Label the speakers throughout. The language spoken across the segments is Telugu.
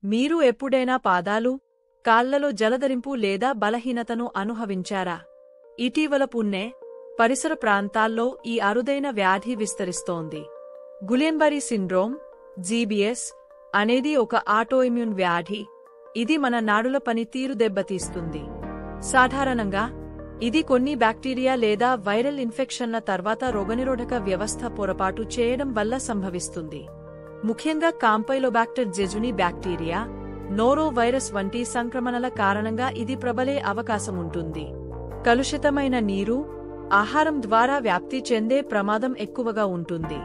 Speaker 1: మీరు ఎప్పుడైనా పాదాలు, కాళ్లలో జలధరింపు లేదా బలహీనతను అనుభవించారా? ఇటీవల పుణె, పరిసర ప్రాంతాల్లో ఈ అరుదైన వ్యాధి విస్తరిస్తోంది. గులెన్బరీ సిండ్రోమ్, జీబీఎస్, అనేది ఒక ఆటోఇమ్యూన్ వ్యాధి. ఇది మన నాడుల పనితీరు దెబ్బతీస్తుంది. సాధారణంగా ఇది కొన్ని బ్యాక్టీరియా లేదా వైరల్ ఇన్ఫెక్షన్ల తర్వాత రోగనిరోధక వ్యవస్థ పొరపాటు చేయడం వల్ల సంభవిస్తుంది. ముఖ్యంగా కాంపైలోబాక్టర్ జెజుని బ్యాక్టీరియా, నోరో వైరస్ వంటి సంక్రమణల కారణంగా ఇది ప్రబలే అవకాశముంటుంది. కలుషితమైన నీరు, ఆహారం ద్వారా వ్యాప్తి చెందే ప్రమాదం ఎక్కువగా ఉంటుంది.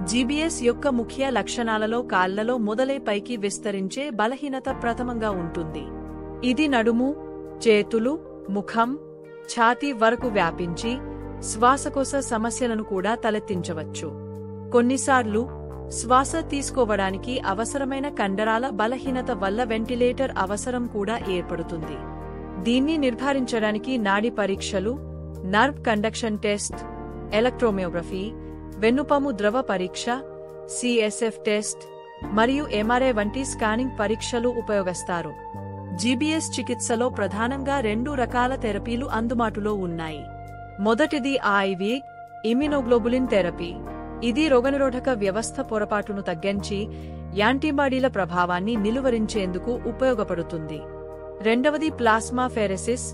Speaker 1: జీబీఎస్ యొక్క ముఖ్య లక్షణాలలో కాళ్లలో మొదలై పైకి విస్తరించే బలహీనత ప్రథమంగా ఉంటుంది. ఇది నడుము, చేతులు, ముఖం, ఛాతీ వరకు వ్యాపించి శ్వాసకోశ సమస్యలను కూడా తలెత్తించవచ్చు. కొన్నిసార్లు శ్వాస తీసుకోవడానికి అవసరమైన కండరాల బలహీనత వల్ల వెంటిలేటర్ అవసరం కూడా ఏర్పడుతుంది. దీన్ని నిర్ధారించడానికి నాడి పరీక్షలు, నర్వ్ కండక్షన్ టెస్ట్, ఎలక్ట్రోమయోగ్రఫీ, వెన్నుపాము ద్రవ పరీక్ష, సిఎస్ఎఫ్ టెస్ట్ మరియు ఎంఆర్ఐ వంటి స్కానింగ్ పరీక్షలు ఉపయోగిస్తారు. జీబీఎస్ చికిత్సలో ప్రధానంగా 2 రకాల థెరపీలు అందుబాటులో ఉన్నాయి. మొదటిది ఐవి ఇమ్యునోగ్లోబులిన్ థెరపీ. ఇది రోగనిరోధక వ్యవస్థ పొరపాటును తగ్గించి యాంటీబాడీల ప్రభావాన్ని నిలువరించేందుకు ఉపయోగపడుతుంది. రెండవది ప్లాస్మా ఫెరెసిస్.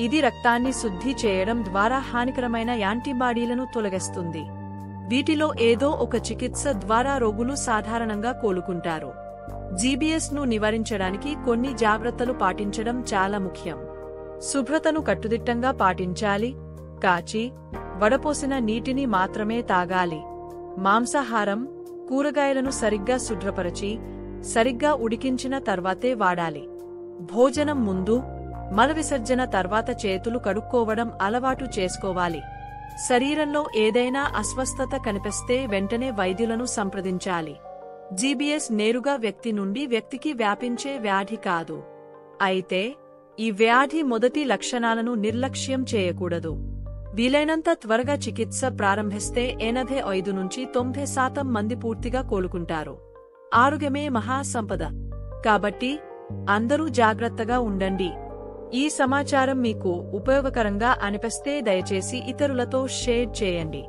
Speaker 1: ఇది రక్తాన్ని శుద్ధి చేయడం ద్వారా హానికరమైన యాంటీబాడీలను తొలగిస్తుంది. వీటిలో ఏదో ఒక చికిత్స ద్వారా రోగులు సాధారణంగా కోలుకుంటారు. జీబీఎస్ ను నివారించడానికి కొన్ని జాగ్రత్తలు పాటించడం చాలా ముఖ్యం. శుభ్రతను కట్టుదిట్టంగా పాటించాలి. కాచి, వడపోసిన నీటిని మాత్రమే తాగాలి. మాంసాహారం, కూరగాయలను సరిగ్గా శుభ్రపరచి, సరిగ్గా ఉడికించిన తర్వాతే వాడాలి. భోజనం ముందు, మల విసర్జన తర్వాత చేతులు కడుక్కోవడం అలవాటు చేసుకోవాలి. శరీరంలో ఏదైనా అస్వస్థత కనిపిస్తే వెంటనే వైద్యులను సంప్రదించాలి. జీబీఎస్ నేరుగా వ్యక్తి నుండి వ్యక్తికి వ్యాపించే వ్యాధి కాదు. అయితే ఈ వ్యాధి మొదటి లక్షణాలను నిర్లక్ష్యం చేయకూడదు. వీలైనంత త్వరగా చికిత్స ప్రారంభిస్తే 85 నుంచి 90% మంది పూర్తిగా కోలుకుంటారు. ఆరోగ్యమే మహాసంపద. కాబట్టి అందరూ జాగ్రత్తగా ఉండండి. ఈ సమాచారం మీకు ఉపయోగకరంగా అనిపిస్తే దయచేసి ఇతరులతో షేర్ చేయండి.